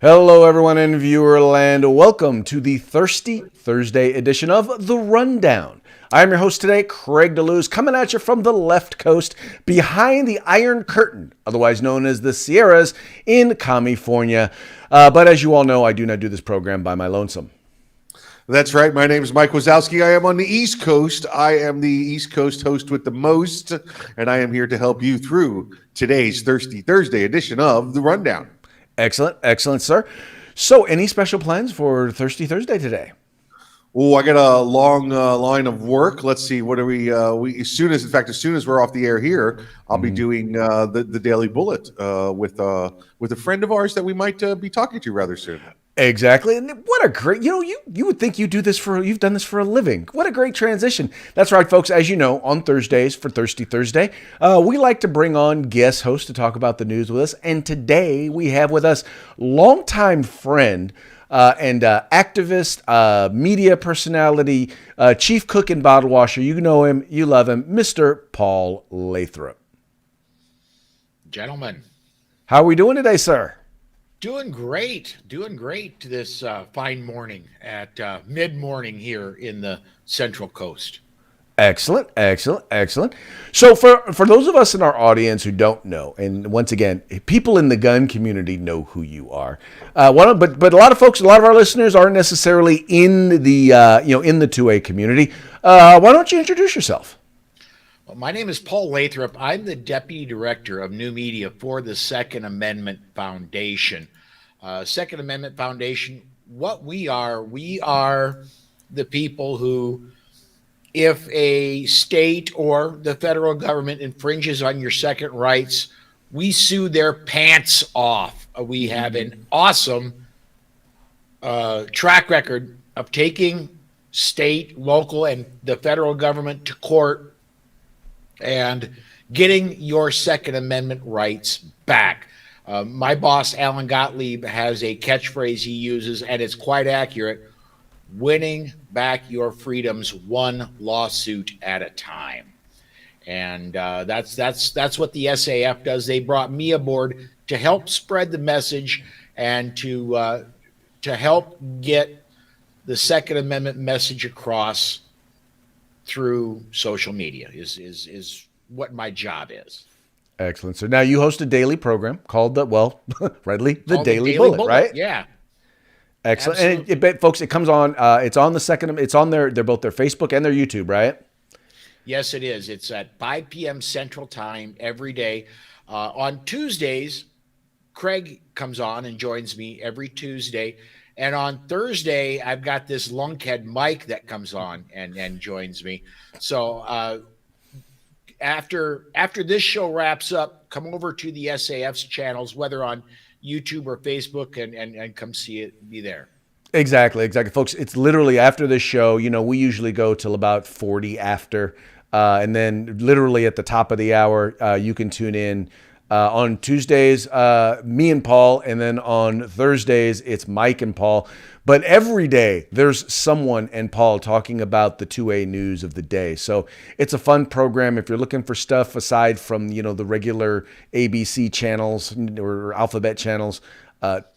Hello, everyone in viewer land. Welcome to the Thirsty Thursday edition of The Rundown. I'm your host today, Craig DeLuz, coming at you from the left coast behind the Iron Curtain, otherwise known as the Sierras in California. But as you all know, I do not do this program by my lonesome. That's right. My name is Mike Wazowski. I am on the East Coast. I am the East Coast host with the most, and I am here to help you through today's Thirsty Thursday edition of The Rundown. Excellent, sir. So, any special plans for Thirsty Thursday today? Oh, I got a long line of work. Let's see. What are we as soon as we're off the air here, I'll be doing the Daily Bullet with a friend of ours that we might be talking to rather soon. Exactly. And what a great, you would think you've done this for a living. What a great transition. That's right, folks. As you know, on Thursdays for Thirsty Thursday, we like to bring on guest hosts to talk about the news with us. And today we have with us longtime friend and activist, media personality, chief cook and bottle washer. You know him, you love him, Mr. Paul Lathrop. Gentlemen. How are we doing today, sir? Doing great this fine morning at mid-morning here in the Central Coast. Excellent. So for those of us in our audience who don't know, and once again, people in the gun community know who you are. But a lot of folks, a lot of our listeners aren't necessarily in the in the 2A community. Why don't you introduce yourself? Well, my name is Paul Lathrop. I'm the Deputy Director of New Media for the Second Amendment Foundation. Second Amendment Foundation, what we are the people who, if a state or the federal government infringes on your second rights, we sue their pants off. We have an awesome track record of taking state, local, and the federal government to court and getting your Second Amendment rights back. My boss, Alan Gottlieb, has a catchphrase he uses, and it's quite accurate: winning back your freedoms one lawsuit at a time. And that's what the SAF does. They brought me aboard to help spread the message and to help get the Second Amendment message across through social media is what my job is. Excellent. So now you host a daily program called the Daily Bullet, right? Yeah. Excellent. And folks, it comes on. It's on they're both their Facebook and their YouTube, right? Yes, it is. It's at 5 p.m. Central Time every day. On Tuesdays, Craig comes on and joins me every Tuesday. And on Thursday, I've got this lunkhead Mike that comes on and joins me. So after this show wraps up, come over to the SAF's channels, whether on YouTube or Facebook, and come see it. Be there. Exactly, folks. It's literally after this show. We usually go till about 40 after, and then literally at the top of the hour, you can tune in. On Tuesdays, me and Paul, and then on Thursdays, it's Mike and Paul. But every day, there's someone and Paul talking about the 2A news of the day. So it's a fun program. If you're looking for stuff aside from, the regular ABC channels or alphabet channels,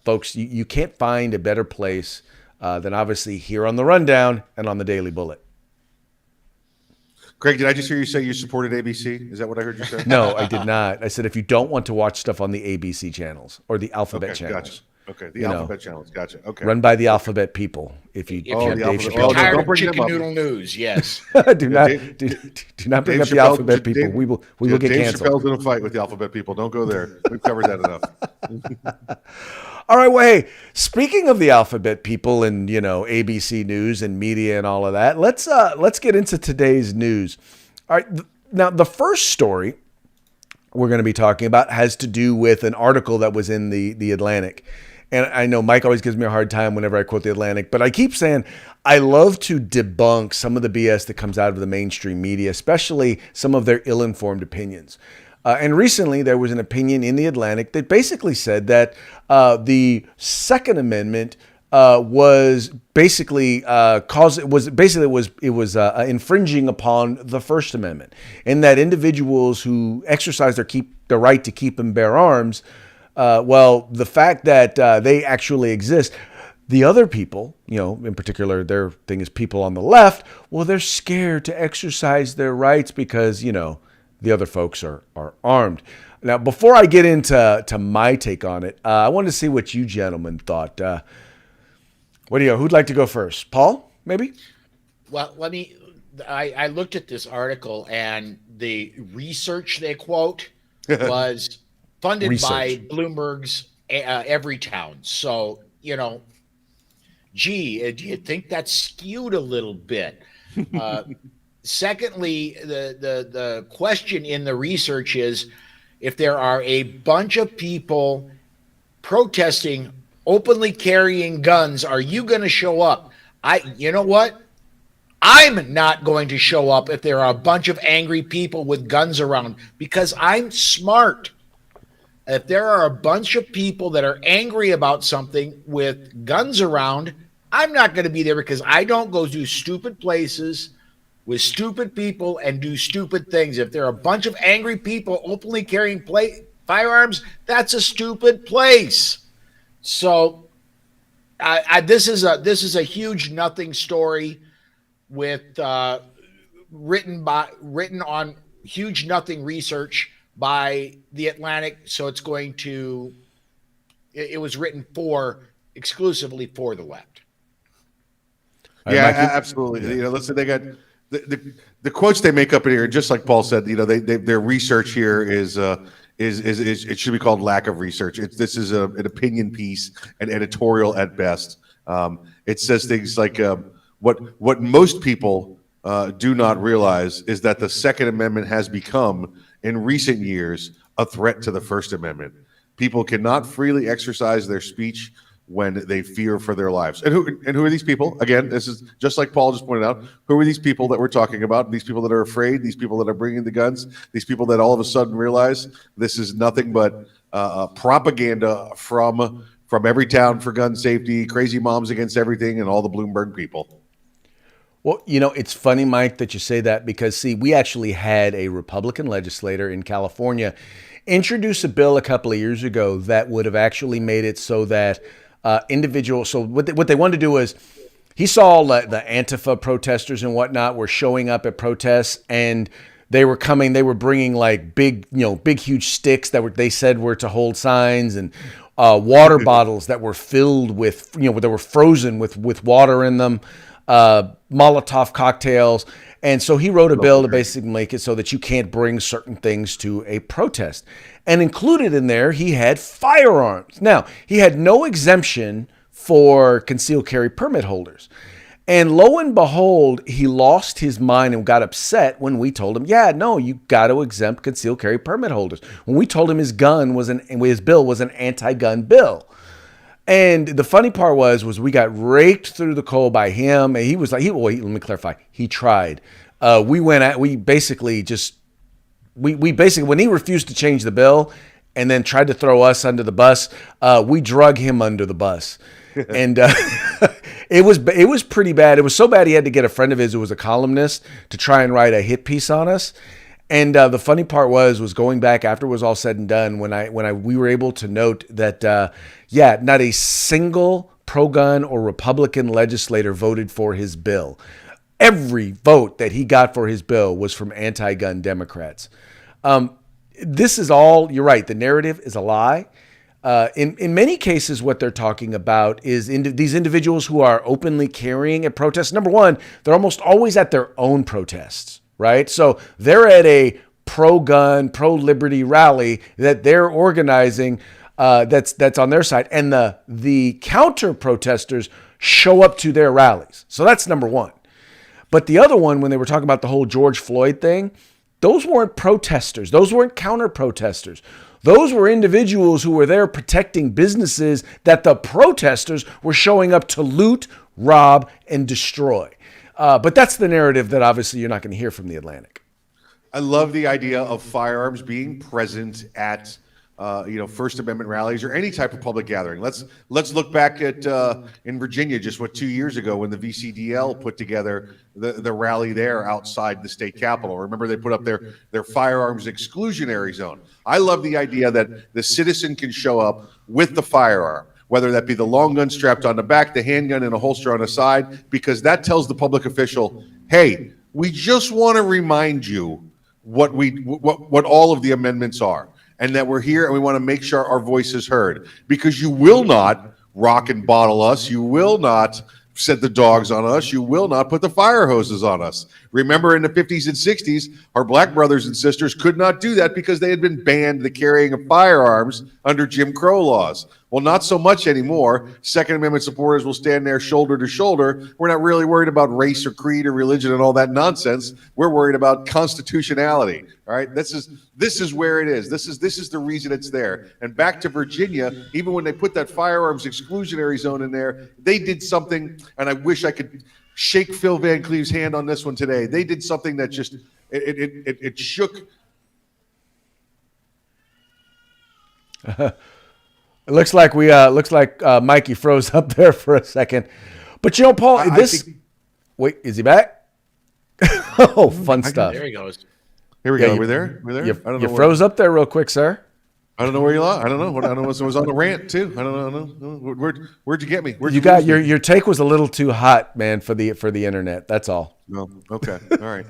folks, you can't find a better place than obviously here on The Rundown and on the Daily Bullet. Craig, did I just hear you say you supported ABC? Is that what I heard you say? No, I did not. I said if you don't want to watch stuff on the ABC channels or the alphabet channels. Gotcha. Okay, the alphabet channons. Gotcha. Okay. Run by the alphabet people. If you're tired of chicken noodle news, yes. do not bring up the alphabet people. We will get Dave canceled. Chappelle's in a fight with the alphabet people. Don't go there. We've covered that enough. All right. Well, hey, speaking of the alphabet people and ABC News and media and all of that, let's get into today's news. All right. Now, the first story we're going to be talking about has to do with an article that was in the Atlantic. And I know Mike always gives me a hard time whenever I quote the Atlantic, but I keep saying I love to debunk some of the BS that comes out of the mainstream media, especially some of their ill-informed opinions. And recently there was an opinion in the Atlantic that basically said that the Second Amendment was basically infringing upon the First Amendment, and that individuals who exercise their right to keep and bear arms Well, the fact that they actually exist, the other people, in particular, their thing is people on the left, well, they're scared to exercise their rights because, the other folks are armed. Now, before I get into my take on it, I wanted to see what you gentlemen thought. Who'd like to go first? Paul, maybe? Well, I looked at this article, and the research they quote was funded by Bloomberg's Everytown. So, gee, do you think that's skewed a little bit? Secondly, the question in the research is, if there are a bunch of people protesting, openly carrying guns, are you going to show up? You know what? I'm not going to show up if there are a bunch of angry people with guns around, because I'm smart. If there are a bunch of people that are angry about something with guns around, I'm not going to be there, because I don't go to stupid places with stupid people and do stupid things. If there are a bunch of angry people openly carrying firearms, that's a stupid place. So this is a huge nothing story with written on huge nothing research by the Atlantic. So it was written exclusively for the left. Yeah, absolutely. Listen, they got the quotes they make up in here, just like Paul said. Their research here is it should be called lack of research. This is an opinion piece, an editorial at best. It says things like what most people do not realize is that the Second Amendment has become, in recent years, a threat to the First Amendment. People cannot freely exercise their speech when they fear for their lives. And who are these people? Again, this is just like Paul just pointed out. Who are these people that we're talking about? These people that are afraid, these people that are bringing the guns, these people that all of a sudden realize this is nothing but propaganda from Everytown for gun safety, crazy moms against everything, and all the Bloomberg people. Well, it's funny, Mike, that you say that, because, see, we actually had a Republican legislator in California introduce a bill a couple of years ago that would have actually made it so that individuals. So what they wanted to do was, he saw the Antifa protesters and whatnot were showing up at protests, and they were bringing like big, huge sticks they said were to hold signs, and water bottles that were filled with, that were frozen with water in them, Molotov cocktails. And so he wrote a bill to basically make it so that you can't bring certain things to a protest. And included in there, he had firearms. Now, he had no exemption for concealed carry permit holders. And lo and behold, he lost his mind and got upset when we told him, yeah, no, you got to exempt concealed carry permit holders. When we told him his bill was an anti-gun bill. And the funny part was we got raked through the coal by him. And he was like, let me clarify. He tried. We basically, when he refused to change the bill and then tried to throw us under the bus, we drug him under the bus. And it was pretty bad. It was so bad he had to get a friend of his who was a columnist to try and write a hit piece on us. And the funny part was going back after it was all said and done, we were able to note that not a single pro-gun or Republican legislator voted for his bill. Every vote that he got for his bill was from anti-gun Democrats. This is all, you're right, the narrative is a lie. In many cases, what they're talking about is these individuals who are openly carrying at protests. Number one, they're almost always at their own protests, right? So they're at a pro-gun, pro-liberty rally that they're organizing that's on their side. And the counter-protesters show up to their rallies. So that's number one. But the other one, when they were talking about the whole George Floyd thing, those weren't protesters. Those weren't counter-protesters. Those were individuals who were there protecting businesses that the protesters were showing up to loot, rob, and destroy. But that's the narrative that obviously you're not going to hear from the Atlantic. I love the idea of firearms being present at First Amendment rallies or any type of public gathering. Let's look back at in Virginia just 2 years ago when the VCDL put together the rally there outside the state capitol. Remember, they put up their firearms exclusionary zone. I love the idea that the citizen can show up with the firearm, whether that be the long gun strapped on the back, the handgun in a holster on the side, because that tells the public official, hey, we just want to remind you what all of the amendments are, and that we're here and we want to make sure our voice is heard, because you will not rock and bottle us. You will not set the dogs on us. You will not put the fire hoses on us. Remember, in the 50s and 60s, our black brothers and sisters could not do that because they had been banned the carrying of firearms under Jim Crow laws. Well, not so much anymore. Second Amendment supporters will stand there shoulder to shoulder. We're not really worried about race or creed or religion and all that nonsense. We're worried about constitutionality. All right, this is where it is. This is the reason it's there. And back to Virginia, even when they put that firearms exclusionary zone in there, they did something, and I wish I could shake Phil Van Cleve's hand on this one today. They did something that just it shook. It looks like Mikey froze up there for a second. But Paul, wait, is he back? Oh, fun stuff. There he goes. Here we go. We're there. You froze up there real quick, sir. I don't know where you lost. I don't know. I don't know. It was on the rant too. I don't know. Where'd you get me? Your take was a little too hot, man, for the internet. That's all. No. Okay. All right.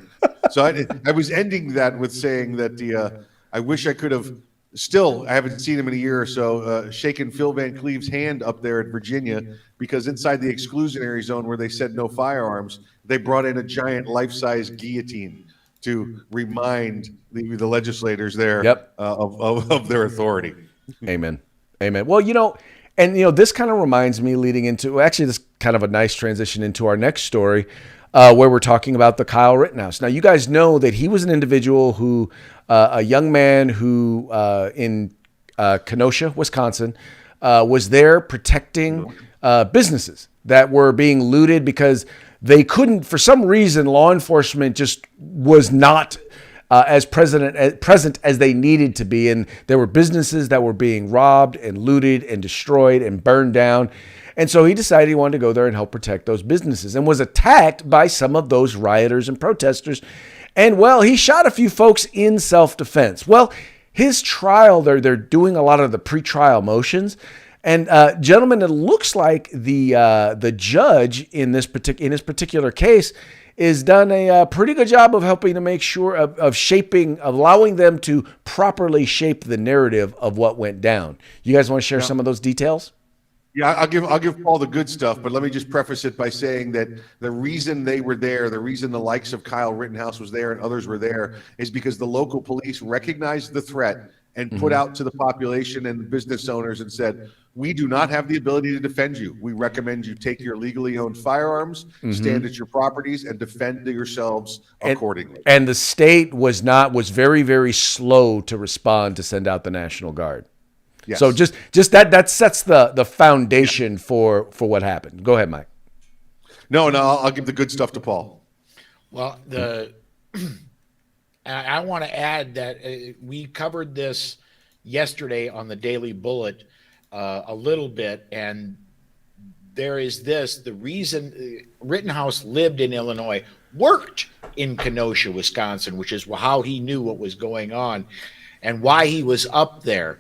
So I was ending that with saying that I wish I could have. Still, I haven't seen him in a year or so, shaking Phil Van Cleve's hand up there at Virginia, because inside the exclusionary zone where they said no firearms, they brought in a giant life-size guillotine to remind the legislators there of their authority. Amen. Well, this kind of reminds me, leading into, actually, this kind of a nice transition into our next story, where we're talking about the Kyle Rittenhouse. Now, you guys know that he was an individual who, a young man who in Kenosha, Wisconsin, was there protecting businesses that were being looted because they couldn't, for some reason, law enforcement just was not as present as they needed to be. And there were businesses that were being robbed and looted and destroyed and burned down. And so he decided he wanted to go there and help protect those businesses, and was attacked by some of those rioters and protesters. And, well, he shot a few folks in self-defense. Well, his trial, they're doing a lot of the pretrial motions. And, gentlemen, it looks like the judge in his particular case is done a pretty good job of helping to make sure of allowing them to properly shape the narrative of what went down. You guys want to share some of those details? Yeah, I'll give Paul the good stuff, but let me just preface it by saying that the reason they were there, the reason the likes of Kyle Rittenhouse was there and others were there, is because the local police recognized the threat and put out to the population and the business owners and said, we do not have the ability to defend you. We recommend you take your legally owned firearms, stand at your properties, and defend yourselves accordingly. And the state was very, very slow to respond to send out the National Guard. Yes. So just that sets the foundation for what happened. Go ahead, Mike. No, I'll give the good stuff to Paul. Well, I want to add that we covered this yesterday on the Daily Bullet a little bit, and there is the reason Rittenhouse lived in Illinois, worked in Kenosha, Wisconsin, which is how he knew what was going on and why he was up there.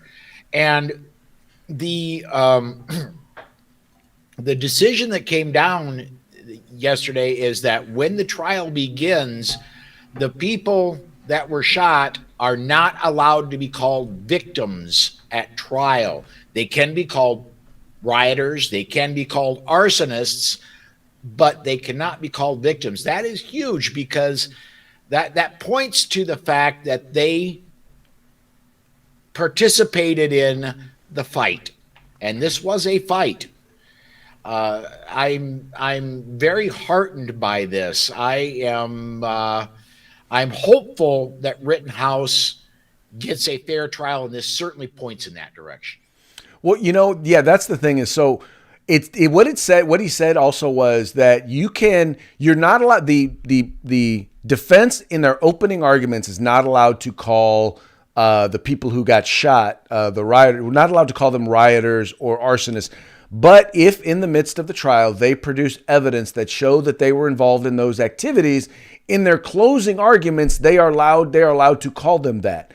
And the decision that came down yesterday is that when the trial begins, the people that were shot are not allowed to be called victims at trial. They can be called rioters, they can be called arsonists, but they cannot be called victims. That is huge, because that points to the fact that they participated in the fight, and this was a fight. I'm very heartened by this. I'm hopeful that Rittenhouse gets a fair trial, and this certainly points in that direction. Well, that's the thing is, so what he said also was that you're not allowed, the defense in their opening arguments is not allowed to call the people who got shot, the riot. We're not allowed to call them rioters or arsonists. But if in the midst of the trial they produce evidence that show that they were involved in those activities, in their closing arguments, they are allowed to call them that.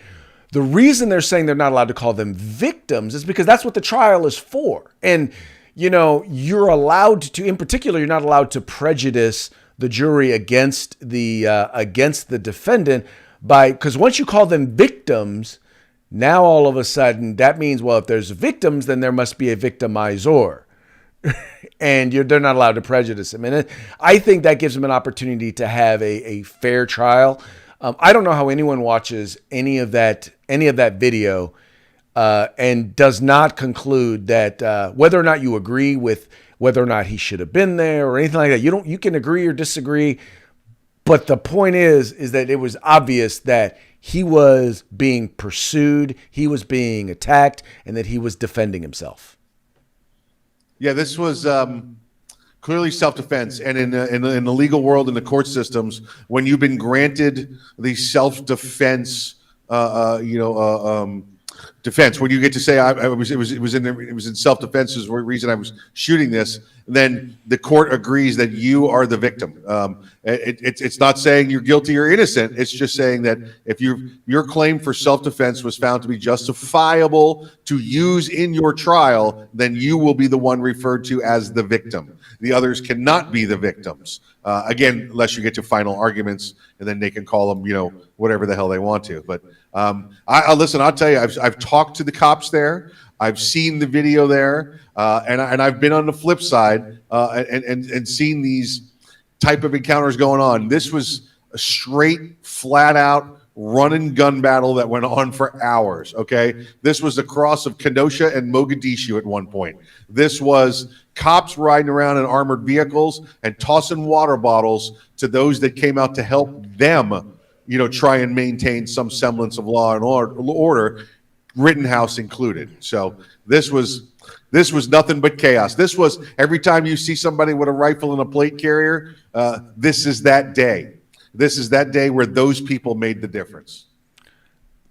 The reason they're saying they're not allowed to call them victims is because that's what the trial is for. And, you're allowed to, in particular, you're not allowed to prejudice the jury against the defendant because once you call them victims, now all of a sudden that means, well, if there's victims, then there must be a victimizer. And they're not allowed to prejudice them. And I think that gives them an opportunity to have a fair trial. I don't know how anyone watches any of that video and does not conclude that whether or not you agree with whether or not he should have been there or anything like that. You can agree or disagree, but the point is that it was obvious that he was being pursued, he was being attacked, and that he was defending himself. Yeah, this was clearly self-defense, and in the legal world, in the court systems, when you've been granted the self-defense, defense, when you get to say it was in self-defense is the reason I was shooting this, then the court agrees that you are the victim. It's not saying you're guilty or innocent. It's just saying that if your claim for self-defense was found to be justifiable to use in your trial, then you will be the one referred to as the victim. The others cannot be the victims. Again, unless you get to final arguments, and then they can call them, whatever the hell they want to. But I listen. I'll tell you, I've talked to the cops there. I've seen the video there, and I've been on the flip side and seen these type of encounters going on. This was a straight, flat out run and gun battle that went on for hours. Okay, this was the cross of Kenosha and Mogadishu at one point. This was cops riding around in armored vehicles and tossing water bottles to those that came out to help them, try and maintain some semblance of law and order, Rittenhouse included. So this was nothing but chaos. This was every time you see somebody with a rifle and a plate carrier, this is that day. This is that day where those people made the difference.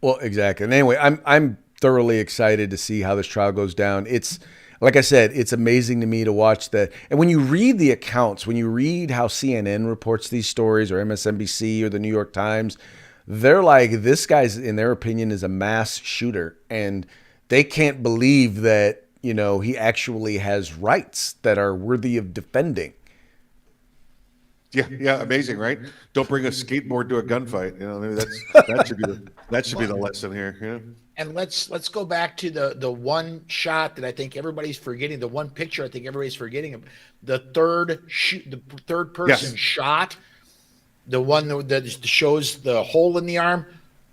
Well, exactly. And anyway, I'm thoroughly excited to see how this trial goes down. It's like I said, it's amazing to me to watch that. And when you read the accounts, when you read how CNN reports these stories or MSNBC or the New York Times, they're like, this guy's, in their opinion, is a mass shooter. And they can't believe that, he actually has rights that are worthy of defending. Yeah, amazing, right? Don't bring a skateboard to a gunfight. Maybe that should be the lesson here. And let's go back to the one shot that I think everybody's forgetting. The one picture I think everybody's forgetting. The third person shot. The one that shows the hole in the arm.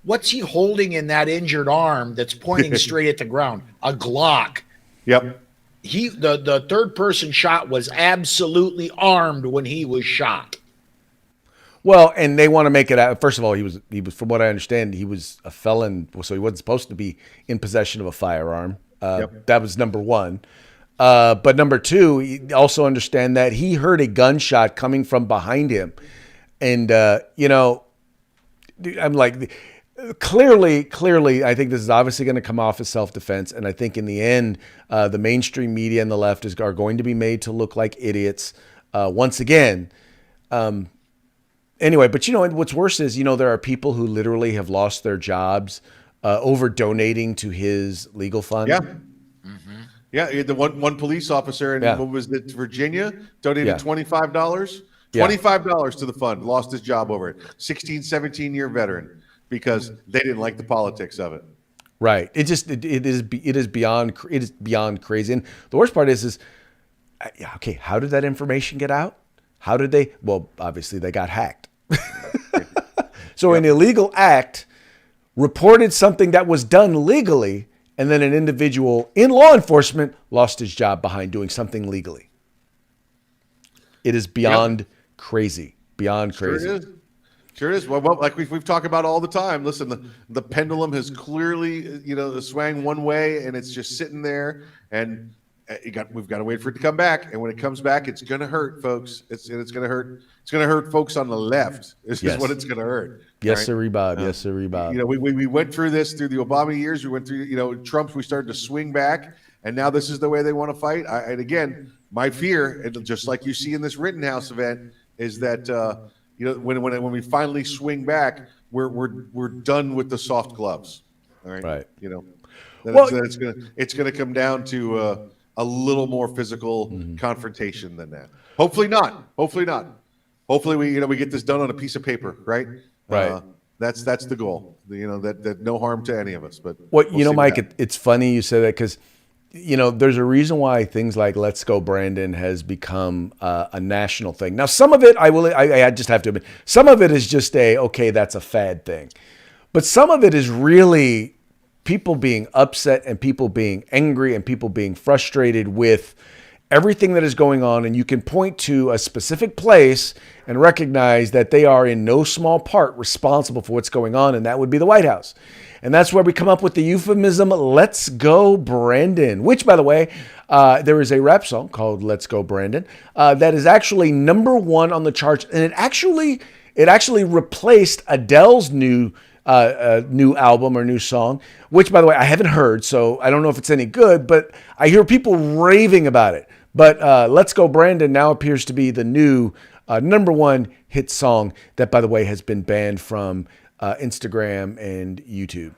What's he holding in that injured arm that's pointing straight at the ground? A Glock. Yep. The third person shot was absolutely armed when he was shot. Well, and they want to make it out. First of all, he was, from what I understand, he was a felon, so he wasn't supposed to be in possession of a firearm. That was number one. But number two, you also understand that he heard a gunshot coming from behind him. And, I'm like, clearly, I think this is obviously going to come off as self-defense. And I think in the end, the mainstream media and the left are going to be made to look like idiots once again. Anyway, but what's worse is, there are people who literally have lost their jobs over donating to his legal fund. Yeah. Mm-hmm. Yeah. The one police officer in what was it, Virginia, donated $25. $25 to the fund, lost his job over it. 16, 17-year veteran, because they didn't like the politics of it. Right. It is beyond crazy. And the worst part is okay, how did that information get out? How did they? Well, obviously they got hacked. So an illegal act reported something that was done legally, and then an individual in law enforcement lost his job behind doing something legally. It is beyond crazy. Beyond crazy. Sure it is. Well, like we've talked about all the time. Listen, the pendulum has clearly, swang one way, and it's just sitting there. And we've got to wait for it to come back, and when it comes back, it's going to hurt, folks. It's going to hurt. It's going to hurt folks on the left. This is what it's going to hurt. Yes, right? sir, Bob. Yes, sir, Bob. We went through this through the Obama years. We went through Trump's. We started to swing back, and now this is the way they want to fight. And again, my fear, and just like you see in this Rittenhouse event, is that when we finally swing back, we're done with the soft gloves. All right. Right. It's gonna come down to a little more physical confrontation than that. Hopefully not. Hopefully we get this done on a piece of paper, right? Right. That's the goal. That no harm to any of us. But Mike, it's funny you say that because there's a reason why things like "Let's Go Brandon" has become a national thing. Now, some of it I just have to admit, some of it is just that's a fad thing, but some of it is really people being upset and people being angry and people being frustrated with everything that is going on. And you can point to a specific place and recognize that they are in no small part responsible for what's going on. And that would be the White House. And that's where we come up with the euphemism, "Let's Go Brandon," which, by the way, there is a rap song called "Let's Go Brandon" that is actually #1 on the charts. And it actually replaced Adele's new album or new song, which, by the way, I haven't heard, so I don't know if it's any good, but I hear people raving about it. But "Let's Go Brandon" now appears to be the new #1 hit song that, by the way, has been banned from Instagram and YouTube.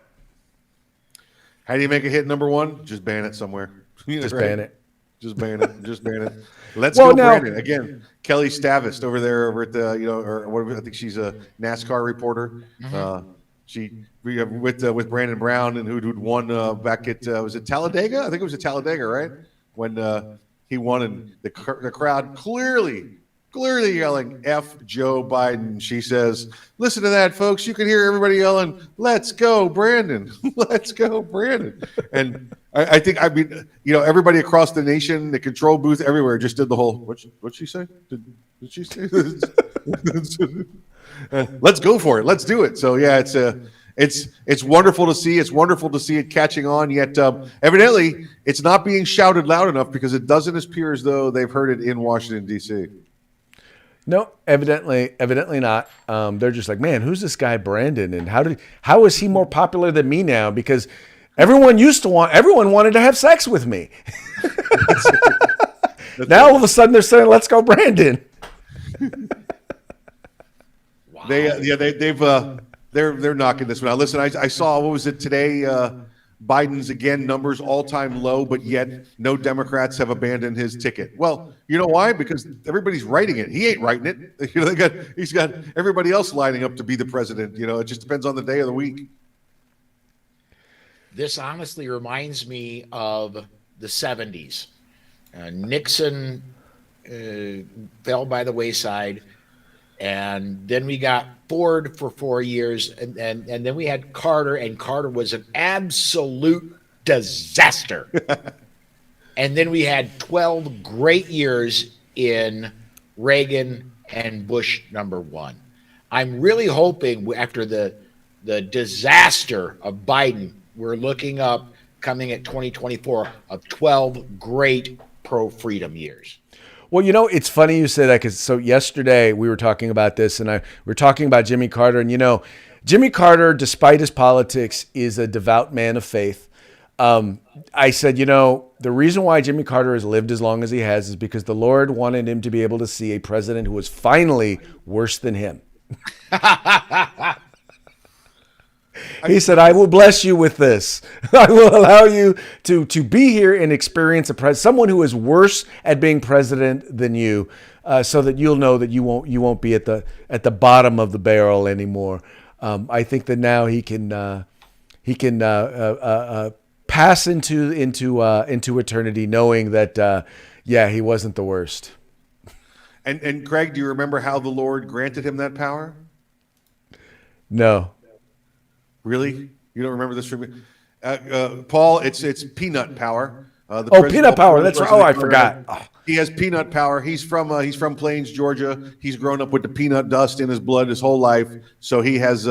How do you make a hit #1? Just ban it somewhere. Just right? ban it. Just ban it. Just ban it. Let's go, Brandon. Again, Kelly Stavist over there over at the I think she's a NASCAR reporter. With Brandon Brown and who'd won back at was it Talladega? I think it was at Talladega, right? When he won, and the crowd clearly yelling "F Joe Biden." She says, "Listen to that, folks! You can hear everybody yelling, 'Let's go, Brandon! Let's go, Brandon!'" And I think everybody across the nation, the control booth, everywhere, just did the whole what'd she say? Did she say? Let's go for it. Let's do it. So yeah, it's wonderful to see. It's wonderful to see it catching on. Yet evidently, it's not being shouted loud enough because it doesn't appear as though they've heard it in Washington D.C. No, evidently not. They're just like, man, who's this guy Brandon, and how is he more popular than me now? Because everyone wanted to have sex with me. Now all of a sudden they're saying, "Let's go, Brandon." Wow. They're knocking this one out. Listen, I saw, what was it today? Biden's again numbers all-time low, but yet no Democrats have abandoned his ticket. Well, you know why? Because everybody's writing it. He ain't writing it. He's got everybody else lining up to be the president. It just depends on the day of the week. This honestly reminds me of the 70s. Nixon fell by the wayside, and then we got Ford for 4 years, and then we had Carter, and Carter was an absolute disaster. And then we had 12 great years in Reagan and Bush #1. I'm really hoping after the disaster of Biden, we're looking up coming at 2024 of 12 great pro-freedom years. Well, it's funny you say that because yesterday we were talking about this, and we were talking about Jimmy Carter, and Jimmy Carter, despite his politics, is a devout man of faith. I said, the reason why Jimmy Carter has lived as long as he has is because the Lord wanted him to be able to see a president who was finally worse than him. He said, "I will bless you with this. I will allow you to be here and experience someone who is worse at being president than you, so that you'll know that you won't be at the bottom of the barrel anymore." I think that now he can pass into eternity, knowing that he wasn't the worst. And Craig, do you remember how the Lord granted him that power? No. Really? You don't remember this from me? Paul, it's peanut power. The Oh, president- peanut power. That's right. Oh, I President forgot. Carter, he has peanut power. He's from Plains, Georgia. He's grown up with the peanut dust in his blood his whole life. So he has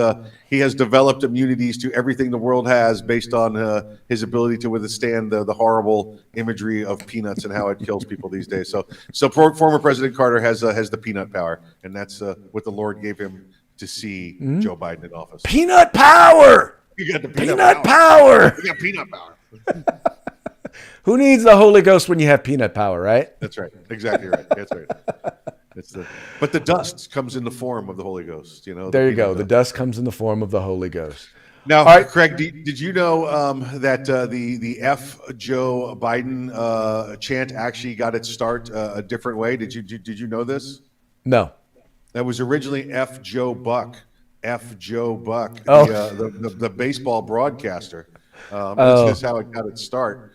developed immunities to everything the world has based on his ability to withstand the horrible imagery of peanuts and how it kills people these days. So former President Carter has the peanut power, and that's what the Lord gave him to see Joe Biden in office. Peanut power. You got the Peanut power. You got peanut power. Who needs the Holy Ghost when you have peanut power, right? That's right. Exactly right. That's right. But the dust comes in the form of the Holy Ghost. There you go. The dust comes in the form of the Holy Ghost. Now, All right. Craig, did you know that the F Joe Biden chant actually got its start a different way? Did you know this? No. That was originally F Joe Buck. F Joe Buck, Oh. the baseball broadcaster. Oh. This is how it got its start.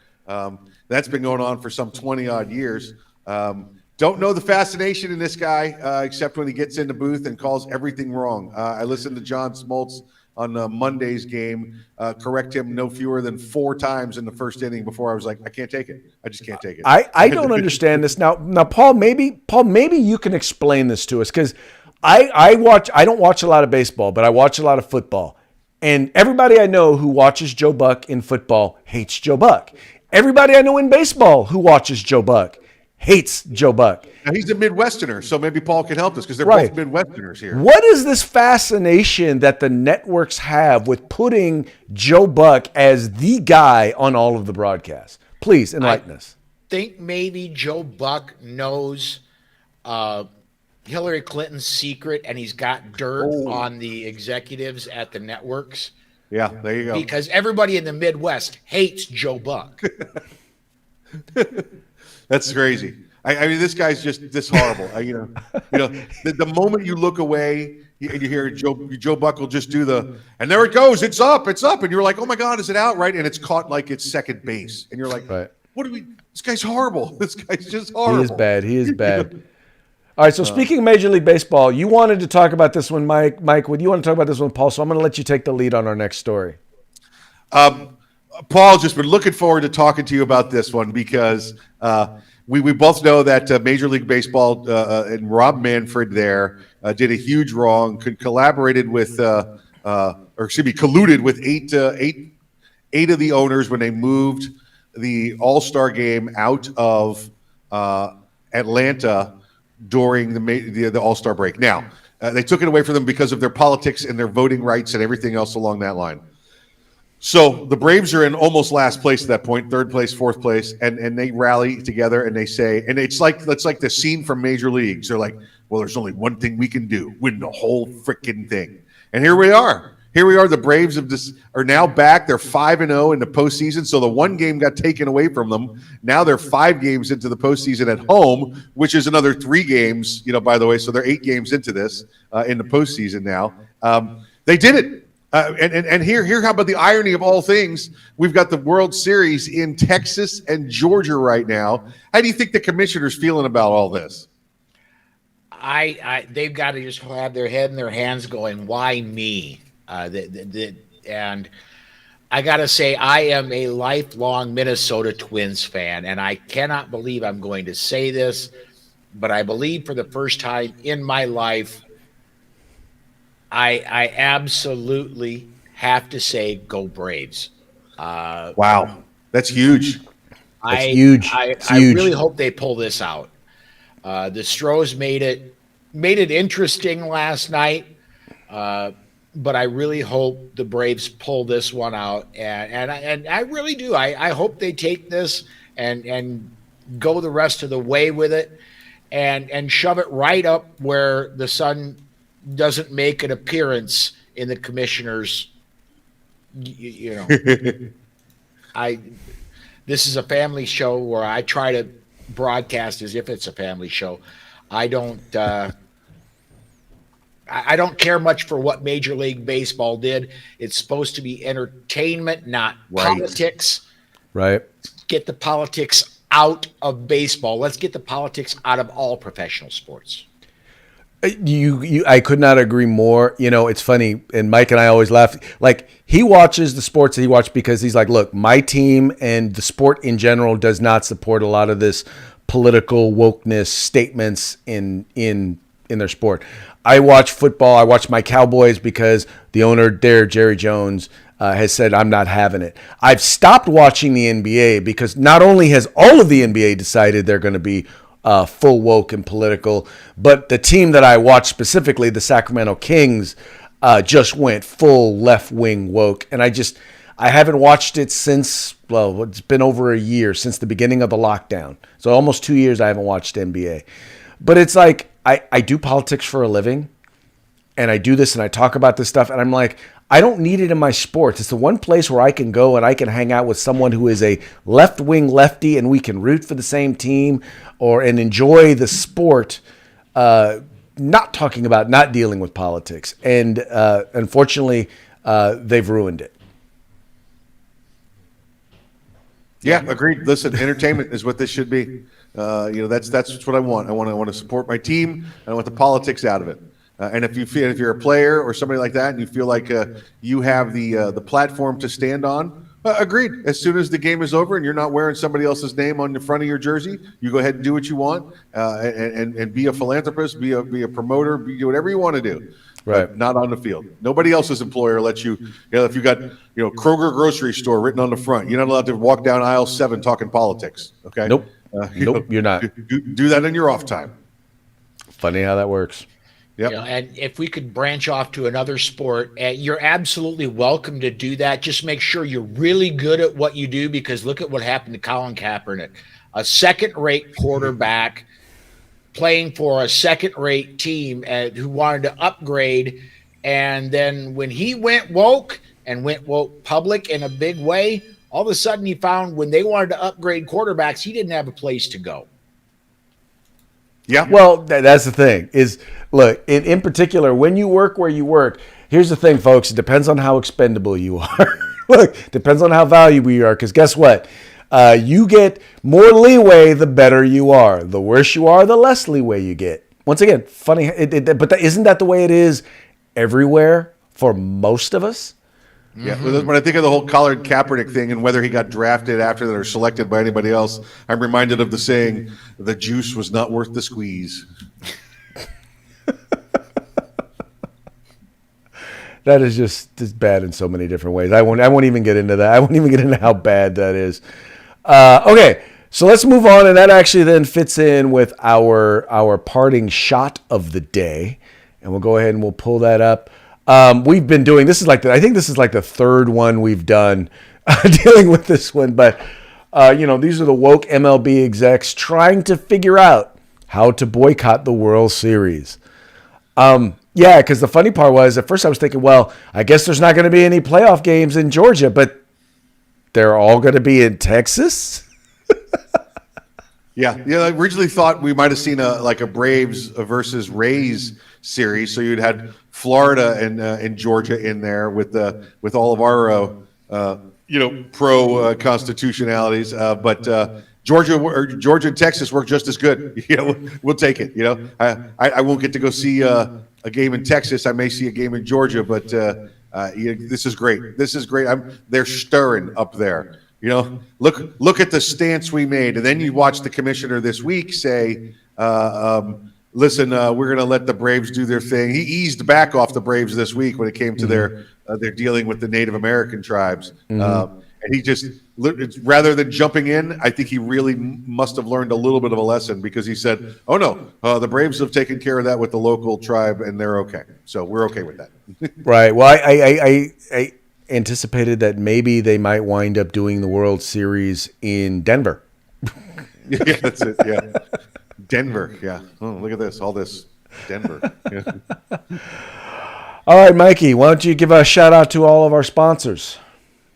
That's been going on for some 20 odd years. Don't know the fascination in this guy, except when he gets in the booth and calls everything wrong. I listened to John Smoltz on Monday's game, correct him no fewer than 4 times in the first inning before I was like, I can't take it. I just can't take it. I don't understand this now. Now, Paul, maybe you can explain this to us, because I don't watch a lot of baseball, but I watch a lot of football. And everybody I know who watches Joe Buck in football hates Joe Buck. Everybody I know in baseball who watches Joe Buck hates Joe Buck. Now, he's a Midwesterner, so maybe Paul can help us because they're Right. both Midwesterners here. What is this fascination that the networks have with putting Joe Buck as the guy on all of the broadcasts? Please enlighten us. Think maybe Joe Buck knows Hillary Clinton's secret, and he's got dirt on the executives at the networks. Yeah, there you go. Because everybody in the Midwest hates Joe Buck. That's crazy. I mean, this guy's just this horrible. The moment you look away and you hear Joe Buck will just do and there it goes, it's up, and you're like, oh my God, is it out, right? And it's caught like it's second base, and you're like, Right. what do we? This guy's horrible. This guy's just horrible. He is bad. All right, so speaking of Major League Baseball, you wanted to talk about this one, Mike. Mike, would you want to talk about this one, Paul? So I'm going to let you take the lead on our next story. Paul, just been looking forward to talking to you about this one because we both know that Major League Baseball and Rob Manfred there did a huge wrong, colluded with eight of the owners when they moved the All-Star game out of Atlanta during the All-Star break. Now, they took it away from them because of their politics and their voting rights and everything else along that line. So the Braves are in almost last place at that point, 3rd place, 4th place, and they rally together and they say, and it's like the scene from Major Leagues. They're like, well, there's only one thing we can do, win the whole freaking thing. And here we are. The Braves are now back. They're 5-0 in the postseason. So the one game got taken away from them. Now they're 5 games into the postseason at home, which is another 3 games, by the way. So they're 8 games into this in the postseason now. They did it. And here, how about the irony of all things? We've got the World Series in Texas and Georgia right now. How do you think the commissioner's feeling about all this? They've got to just have their head in their hands going, why me? And I got to say, I am a lifelong Minnesota Twins fan, and I cannot believe I'm going to say this, but I believe for the first time in my life, I absolutely have to say, go Braves. Wow, that's huge. That's huge. I really hope they pull this out. The Stros made it interesting last night, but I really hope the Braves pull this one out, and I really do. I hope they take this and go the rest of the way with it, and shove it right up where the sun doesn't make an appearance in the commissioner's. This is a family show where I try to broadcast as if it's a family show. I don't care much for what Major League Baseball did. It's supposed to be entertainment, not politics. Right. Get the politics out of baseball. Let's get the politics out of all professional sports. I could not agree more. You know, it's funny, and Mike and I always laugh. Like, he watches the sports that he watches because he's like, look, my team and the sport in general does not support a lot of this political wokeness statements in their sport. I watch football. I watch my Cowboys because the owner there, Jerry Jones, has said I'm not having it. I've stopped watching the NBA because not only has all of the NBA decided they're going to be full woke and political, but the team that I watch specifically, the Sacramento Kings, just went full left wing woke, and I haven't watched it since, well, it's been over a year since the beginning of the lockdown. So almost 2 years I haven't watched NBA. But it's like I do politics for a living, and I do this and I talk about this stuff, and I'm like, I don't need it in my sports. It's the one place where I can go and I can hang out with someone who is a left-wing lefty, and we can root for the same team and enjoy the sport, not talking about, not dealing with politics. And unfortunately, they've ruined it. Yeah, agreed. Listen, entertainment is what this should be. That's what I want. I want to support my team, and I want the politics out of it. And if you're a player or somebody like that, and you feel like you have the platform to stand on, agreed. As soon as the game is over and you're not wearing somebody else's name on the front of your jersey, you go ahead and do what you want, and be a philanthropist, be a promoter, do whatever you want to do. Right, not on the field. Nobody else's employer lets you. If you got Kroger grocery store written on the front, you're not allowed to walk down aisle 7 talking politics. Okay. Nope. Nope. You're not. Do that in your off time. Funny how that works. Yep. And if we could branch off to another sport, you're absolutely welcome to do that. Just make sure you're really good at what you do, because look at what happened to Colin Kaepernick, a second-rate quarterback playing for a second-rate team who wanted to upgrade. And then when he went woke and went woke public in a big way, all of a sudden he found when they wanted to upgrade quarterbacks, he didn't have a place to go. Yeah. Well, that's the thing is, look, in particular, when you work where you work, here's the thing, folks. It depends on how expendable you are. Look, depends on how valuable you are. Because guess what? You get more leeway the better you are. The worse you are, the less leeway you get. Once again, funny, but isn't that the way it is everywhere for most of us? Yeah, when I think of the whole Colin Kaepernick thing and whether he got drafted after that or selected by anybody else, I'm reminded of the saying, "The juice was not worth the squeeze." That is just bad in so many different ways. I won't even get into that. I won't even get into how bad that is. Okay, so let's move on, and that actually then fits in with our parting shot of the day, and we'll go ahead and we'll pull that up. We've been doing this is like I think this is like the third one we've done dealing with this one, but these are the woke MLB execs trying to figure out how to boycott the World Series. Yeah, because the funny part was at first I was thinking, well, I guess there's not going to be any playoff games in Georgia, but they're all going to be in Texas. Yeah. I originally thought we might have seen a Braves versus Rays series, so you'd had Florida and Georgia in there with all of our pro constitutionalities, but Georgia and Texas work just as good. We'll take it. I won't get to go see a game in Texas. I may see a game in Georgia, but this is great. This is great. They're stirring up there. Look at the stance we made, and then you watch the commissioner this week say, "Listen, we're going to let the Braves do their thing." He eased back off the Braves this week when it came to their dealing with the Native American tribes, and he just rather than jumping in, I think he really must have learned a little bit of a lesson, because he said, "Oh no, the Braves have taken care of that with the local tribe, and they're okay. So we're okay with that." Right. Well, I anticipated that maybe they might wind up doing the World Series in Denver. Yeah, that's it. Yeah, Denver. Yeah. Oh, look at this. All this Denver. Yeah. All right, Mikey, why don't you give a shout out to all of our sponsors?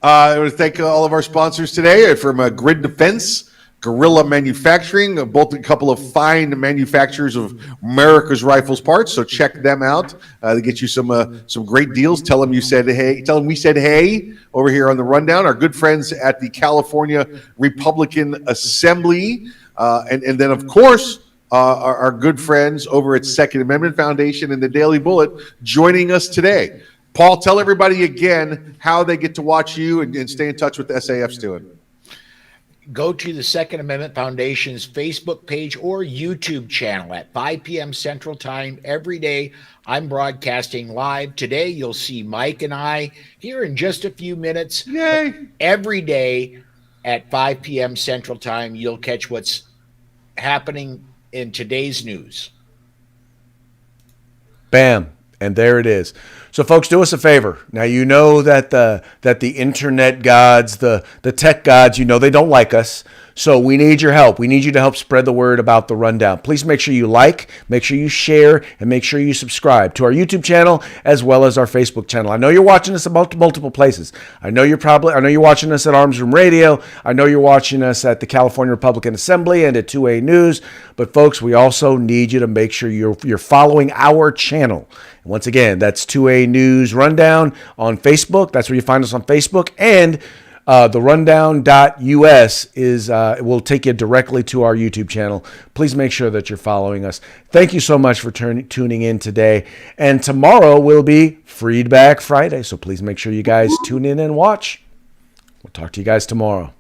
I want to thank all of our sponsors today from Grid Defense, Guerrilla Manufacturing, both a couple of fine manufacturers of America's rifles parts. So check them out. They get you some great deals. Tell them you said hey. Tell them we said hey over here on the rundown. Our good friends at the California Republican Assembly, and then of course our good friends over at Second Amendment Foundation and the Daily Bullet joining us today. Paul, tell everybody again how they get to watch you and stay in touch with the SAF's doing. Go to the Second Amendment Foundation's Facebook page or YouTube channel at 5 p.m. Central Time every day. I'm broadcasting live. Today, you'll see Mike and I here in just a few minutes. Yay! Every day at 5 p.m. Central Time, you'll catch what's happening in today's news. Bam. And there it is. So, folks, do us a favor. Now, you know that the internet gods, the tech gods, you know they don't like us. So we need your help. We need you to help spread the word about the Rundown. Please make sure you like, make sure you share, and make sure you subscribe to our YouTube channel as well as our Facebook channel. I know you're watching us at multiple places. I know you're watching us at Arms Room Radio. I know you're watching us at the California Republican Assembly and at 2A News. But folks, we also need you to make sure you're following our channel. And once again, that's 2A News Rundown on Facebook. That's where you find us on Facebook. And the rundown.us will take you directly to our YouTube channel. Please make sure that you're following us. Thank you so much for tuning in today. And tomorrow will be Freedback Friday. So please make sure you guys tune in and watch. We'll talk to you guys tomorrow.